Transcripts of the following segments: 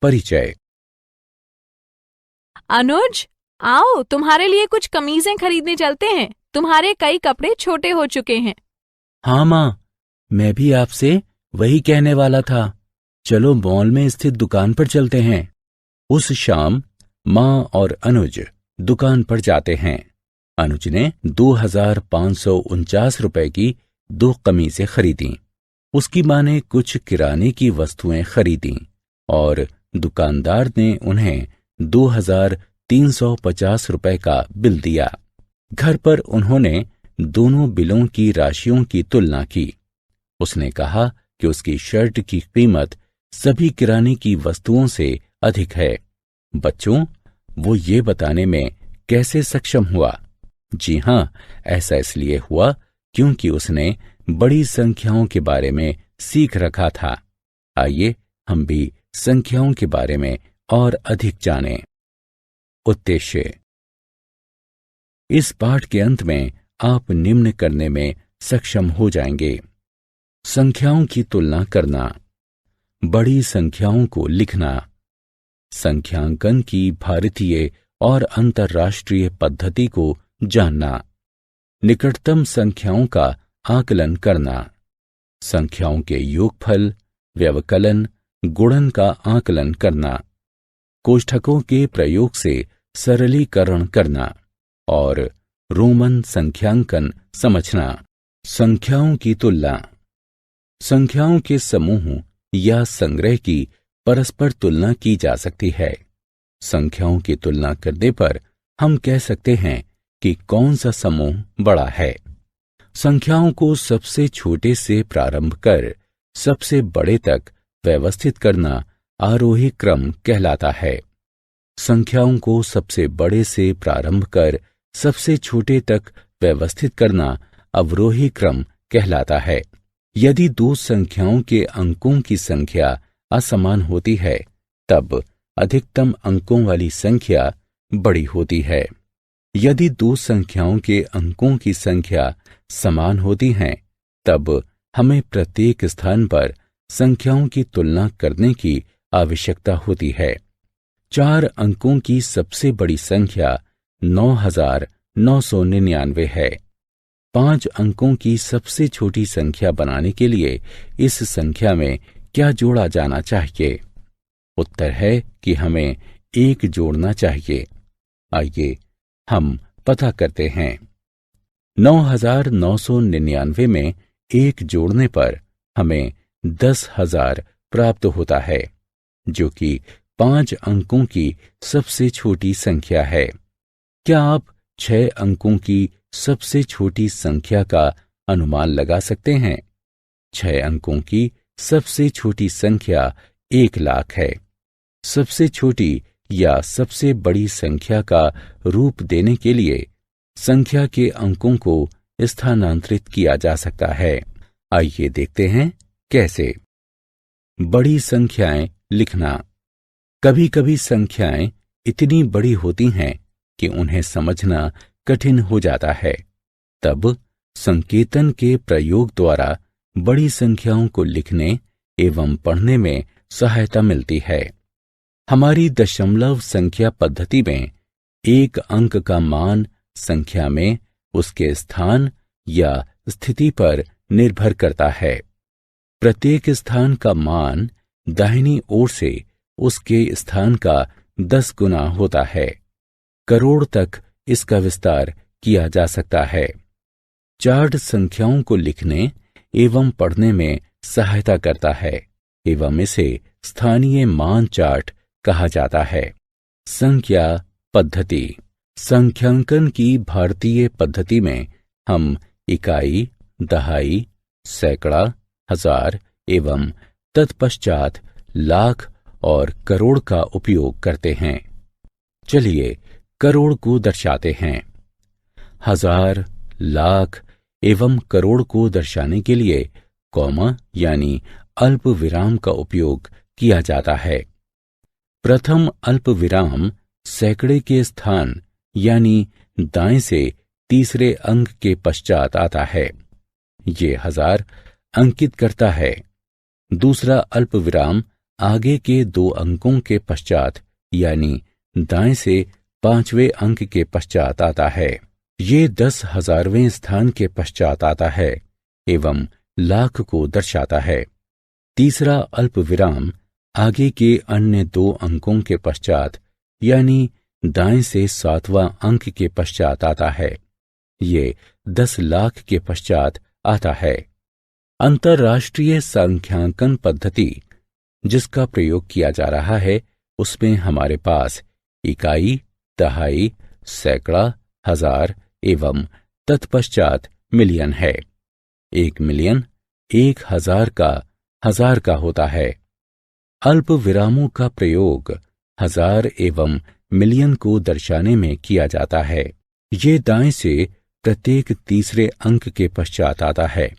परिचय। अनुज, आओ तुम्हारे लिए कुछ कमीजें खरीदने चलते हैं। तुम्हारे कई कपड़े छोटे हो चुके हैं। हाँ माँ, मैं भी आपसे वही कहने वाला था। चलो मॉल में स्थित दुकान पर चलते हैं। उस शाम माँ और अनुज दुकान पर जाते हैं। अनुज ने 2549 रुपए की 2 कमीजें खरीदी। उसकी माँ ने कुछ किराने की वस्तुएं खरीदी और दुकानदार ने उन्हें 2350 रुपए का बिल दिया। घर पर उन्होंने दोनों बिलों की राशियों की तुलना की। उसने कहा कि उसकी शर्ट की कीमत सभी किराने की वस्तुओं से अधिक है। बच्चों, वो ये बताने में कैसे सक्षम हुआ? जी हाँ, ऐसा इसलिए हुआ क्योंकि उसने बड़ी संख्याओं के बारे में सीख रखा था। आइए हम भी संख्याओं के बारे में और अधिक जानें। उद्देश्य। इस पाठ के अंत में आप निम्न करने में सक्षम हो जाएंगे: संख्याओं की तुलना करना, बड़ी संख्याओं को लिखना, संख्यांकन की भारतीय और अंतर्राष्ट्रीय पद्धति को जानना, निकटतम संख्याओं का आकलन करना, संख्याओं के योगफल, व्यवकलन, गुणन का आकलन करना, कोष्ठकों के प्रयोग से सरलीकरण करना और रोमन संख्यांकन समझना। संख्याओं की तुलना। संख्याओं के समूह या संग्रह की परस्पर तुलना की जा सकती है। संख्याओं की तुलना करने पर हम कह सकते हैं कि कौन सा समूह बड़ा है। संख्याओं को सबसे छोटे से प्रारंभ कर सबसे बड़े तक व्यवस्थित करना आरोही क्रम कहलाता है। संख्याओं को सबसे बड़े से प्रारंभ कर सबसे छोटे तक व्यवस्थित करना अवरोही क्रम कहलाता है। यदि दो संख्याओं के अंकों की संख्या असमान होती है, तब अधिकतम अंकों वाली संख्या बड़ी होती है। यदि दो संख्याओं के अंकों की संख्या समान होती हैं, तब हमें प्रत्येक स्थान पर संख्याओं की तुलना करने की आवश्यकता होती है। 4 अंकों की सबसे बड़ी संख्या 9999 है। 5 अंकों की सबसे छोटी संख्या बनाने के लिए इस संख्या में क्या जोड़ा जाना चाहिए? उत्तर है कि हमें 1 जोड़ना चाहिए। आइए हम पता करते हैं। 9999 में 1 जोड़ने पर हमें 10,000 प्राप्त होता है, जो कि 5 अंकों की सबसे छोटी संख्या है। क्या आप 6 अंकों की सबसे छोटी संख्या का अनुमान लगा सकते हैं? 6 अंकों की सबसे छोटी संख्या 1 लाख है। सबसे छोटी या सबसे बड़ी संख्या का रूप देने के लिए संख्या के अंकों को स्थानांतरित किया जा सकता है। आइए देखते हैं कैसे। बड़ी संख्याएं लिखना। कभी कभी संख्याएं इतनी बड़ी होती हैं कि उन्हें समझना कठिन हो जाता है। तब संकेतन के प्रयोग द्वारा बड़ी संख्याओं को लिखने एवं पढ़ने में सहायता मिलती है। हमारी दशमलव संख्या पद्धति में 1 अंक का मान संख्या में उसके स्थान या स्थिति पर निर्भर करता है। प्रत्येक स्थान का मान दाहिनी ओर से उसके स्थान का 10 गुना होता है। करोड़ तक इसका विस्तार किया जा सकता है। चार्ट संख्याओं को लिखने एवं पढ़ने में सहायता करता है एवं इसे स्थानीय मान चार्ट कहा जाता है। संख्या पद्धति। संख्यांकन की भारतीय पद्धति में हम इकाई, दहाई, सैकड़ा, हजार एवं तत्पश्चात लाख और करोड़ का उपयोग करते हैं। चलिए करोड़ को दर्शाते हैं। हजार, लाख एवं करोड़ को दर्शाने के लिए कॉमा यानी अल्प विराम का उपयोग किया जाता है। प्रथम अल्प विराम सैकड़े के स्थान यानी दाएं से तीसरे अंक के पश्चात आता है। ये हजार अंकित करता है। दूसरा अल्पविराम आगे के 2 अंकों के पश्चात यानी दाएं से 5वें अंक के पश्चात आता है। ये 10,000वें स्थान के पश्चात आता है एवं लाख को दर्शाता है। तीसरा अल्पविराम आगे के अन्य 2 अंकों के पश्चात यानी दाएं से 7वां अंक के पश्चात आता है। ये 10 लाख के पश्चात आता है। अंतर्राष्ट्रीय संख्यांकन पद्धति जिसका प्रयोग किया जा रहा है, उसमें हमारे पास इकाई, दहाई, सैकड़ा, हजार एवं तत्पश्चात मिलियन है। 1 मिलियन 1,000 का 1000 का होता है। अल्प विरामों का प्रयोग हजार एवं मिलियन को दर्शाने में किया जाता है। ये दाएं से प्रत्येक तीसरे अंक के पश्चात आता है।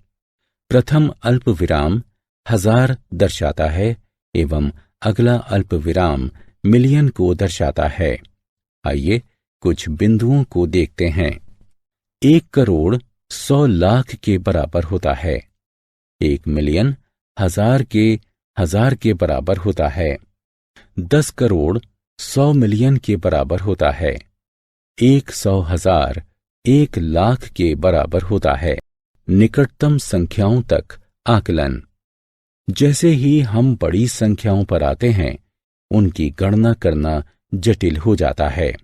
प्रथम अल्प विराम 1000 दर्शाता है एवं अगला अल्प विराम मिलियन को दर्शाता है। आइए कुछ बिंदुओं को देखते हैं। 1 करोड़ 100 लाख के बराबर होता है। 1 मिलियन 1000 के बराबर होता है। 10 करोड़ 100 मिलियन के बराबर होता है। 100,000 1 लाख के बराबर होता है। निकटतम संख्याओं तक आकलन। जैसे ही हम बड़ी संख्याओं पर आते हैं, उनकी गणना करना जटिल हो जाता है।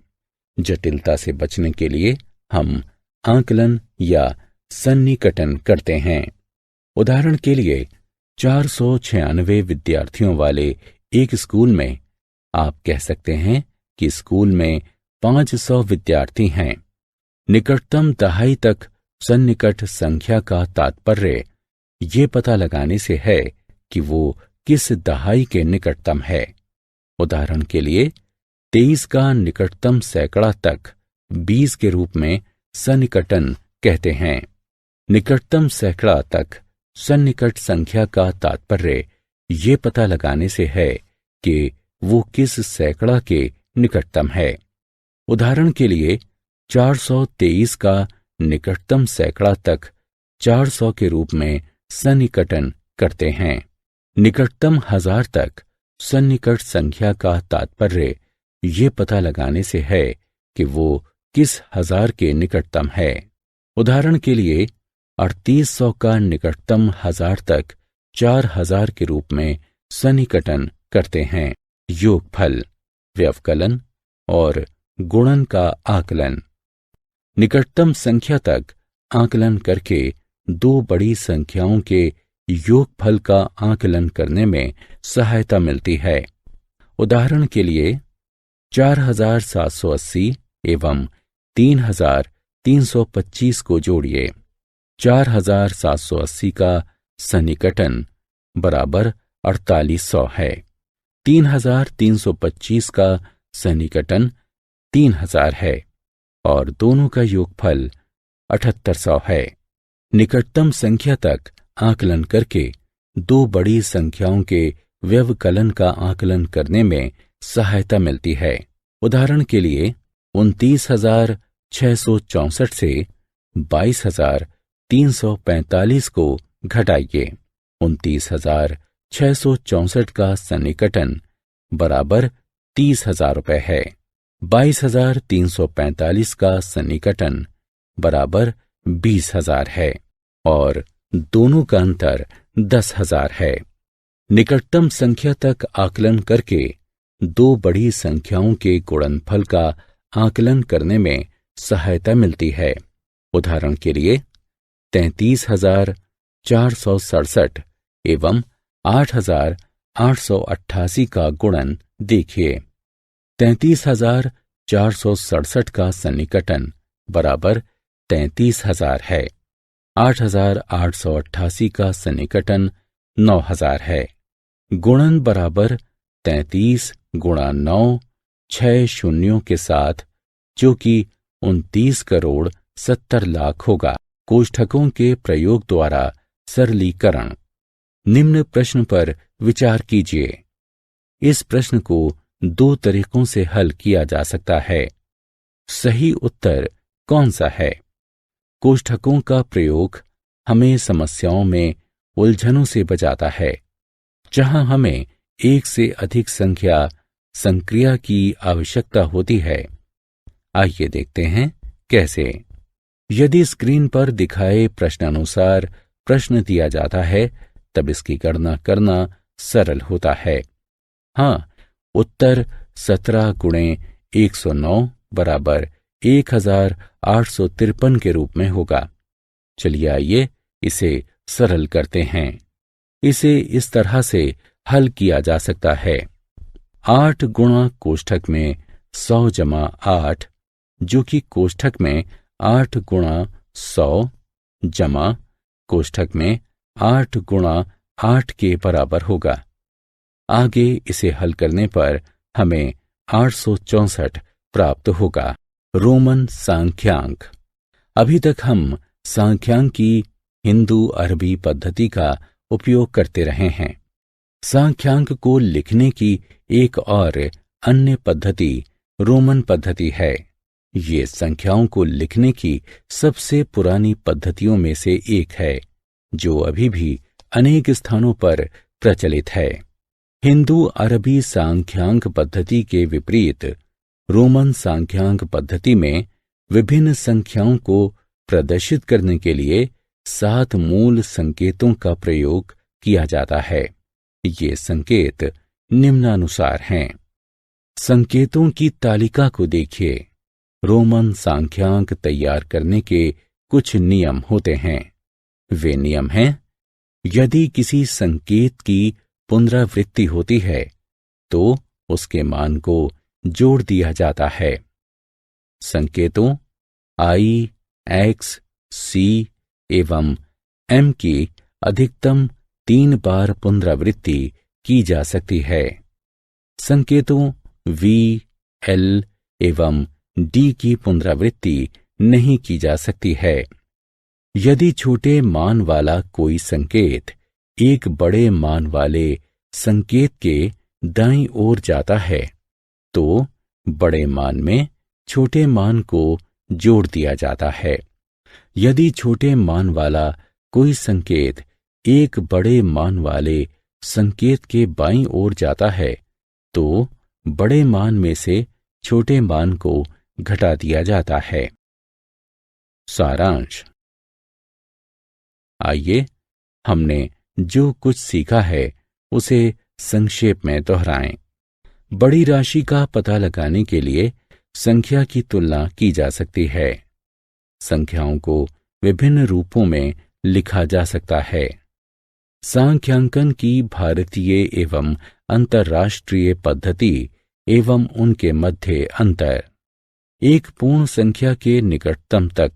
जटिलता से बचने के लिए हम आकलन या सन्निकटन करते हैं। उदाहरण के लिए 496 विद्यार्थियों वाले एक स्कूल में आप कह सकते हैं कि स्कूल में 500 विद्यार्थी हैं। निकटतम दहाई तक सन्निकट संख्या का तात्पर्य ये पता लगाने से है कि वो किस दहाई के निकटतम है। उदाहरण के लिए 23 का निकटतम सैकड़ा तक 20 के रूप में सन्निकटन कहते हैं। निकटतम सैकड़ा तक सन्निकट संख्या का तात्पर्य ये पता लगाने से है कि वो किस सैकड़ा के निकटतम है। उदाहरण के लिए 423 का निकटतम सैकड़ा तक 400 के रूप में सन्निकटन करते हैं। निकटतम 1000 तक सन्निकट संख्या का तात्पर्य ये पता लगाने से है कि वो किस 1000 के निकटतम है। उदाहरण के लिए 3800 का निकटतम 1000 तक 4000 के रूप में सन्निकटन करते हैं। योगफल, व्यवकलन और गुणन का आकलन। निकटतम संख्या तक आकलन करके 2 बड़ी संख्याओं के योगफल का आकलन करने में सहायता मिलती है। उदाहरण के लिए 4780 एवं 3325 को जोड़िए। 4780 का सन्निकटन बराबर 4800 है। 3325 का सन्निकटन 3000 है और दोनों का योगफल 7800 है। निकटतम संख्या तक आकलन करके 2 बड़ी संख्याओं के व्यवकलन का आकलन करने में सहायता मिलती है। उदाहरण के लिए 29,664 से 22,345 को घटाइए। 29,664 का सन्निकटन बराबर 30,000 रुपये है। 22,345 का सन्निकटन बराबर 20,000 है और दोनों का अंतर 10,000 है। निकटतम संख्या तक आकलन करके 2 बड़ी संख्याओं के गुणनफल का आकलन करने में सहायता मिलती है। उदाहरण के लिए 33,467 एवं 8,888 का गुणन देखिए। 33,467 का सन्निकटन बराबर 33,000 है। 8,888 का सन्निकटन 9,000 है। गुणन बराबर 33 गुणा 9 6 शून्यों के साथ, जो कि 29 करोड़ 70 लाख होगा। कोष्ठकों के प्रयोग द्वारा सरलीकरण। निम्न प्रश्न पर विचार कीजिए। इस प्रश्न को 2 तरीकों से हल किया जा सकता है। सही उत्तर कौन सा है? कोष्ठकों का प्रयोग हमें समस्याओं में उलझनों से बचाता है। जहां हमें एक से अधिक संख्या संक्रिया की आवश्यकता होती है। आइए देखते हैं कैसे। यदि स्क्रीन पर दिखाए प्रश्नानुसार प्रश्न दिया जाता है तब इसकी गणना करना सरल होता है। हाँ, उत्तर 17 गुणे 109 बराबर 1853 के रूप में होगा। चलिए आइए इसे सरल करते हैं। इसे इस तरह से हल किया जा सकता है। 8 गुणा कोष्ठक में 100 जमा 8 जो कि कोष्ठक में 8 गुणा 100 जमा कोष्ठक में 8 गुणा 8 के बराबर होगा। आगे इसे हल करने पर हमें 864 प्राप्त होगा। रोमन सांख्यांक। अभी तक हम सांख्यांक की हिंदू अरबी पद्धति का उपयोग करते रहे हैं। सांख्यांक को लिखने की एक और अन्य पद्धति रोमन पद्धति है। ये संख्याओं को लिखने की सबसे पुरानी पद्धतियों में से एक है, जो अभी भी अनेक स्थानों पर प्रचलित है। हिंदू अरबी सांख्यांक पद्धति के विपरीत रोमन सांख्यांक पद्धति में विभिन्न संख्याओं को प्रदर्शित करने के लिए 7 मूल संकेतों का प्रयोग किया जाता है। ये संकेत निम्नानुसार हैं। संकेतों की तालिका को देखिए। रोमन सांख्यांक तैयार करने के कुछ नियम होते हैं। वे नियम हैं: यदि किसी संकेत की पुनरावृत्ति होती है तो उसके मान को जोड़ दिया जाता है। संकेतों I, X, C एवं M की अधिकतम 3 बार पुनरावृत्ति की जा सकती है। संकेतों V, L एवं D की पुनरावृत्ति नहीं की जा सकती है। यदि छोटे मान वाला कोई संकेत एक बड़े मान वाले संकेत के दाईं ओर जाता है तो बड़े मान में छोटे मान को जोड़ दिया जाता है। यदि छोटे मान वाला कोई संकेत एक बड़े मान वाले संकेत के बाईं ओर जाता है तो बड़े मान में से छोटे मान को घटा दिया जाता है। सारांश। आइए हमने जो कुछ सीखा है उसे संक्षेप में दोहराएं। बड़ी राशि का पता लगाने के लिए संख्या की तुलना की जा सकती है। संख्याओं को विभिन्न रूपों में लिखा जा सकता है। सांख्यांकन की भारतीय एवं अंतर्राष्ट्रीय पद्धति एवं उनके मध्य अंतर। एक पूर्ण संख्या के निकटतम तक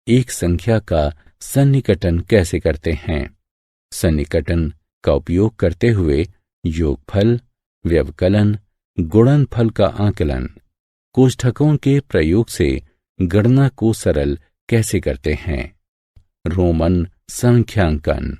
एक संख्या का सन्निकटन कैसे करते हैं। सन्निकटन का उपयोग करते हुए योगफल, व्यवकलन, गुणनफल का आकलन, कोष्ठकों के प्रयोग से गणना को सरल कैसे करते हैं। रोमन सांख्यांकन।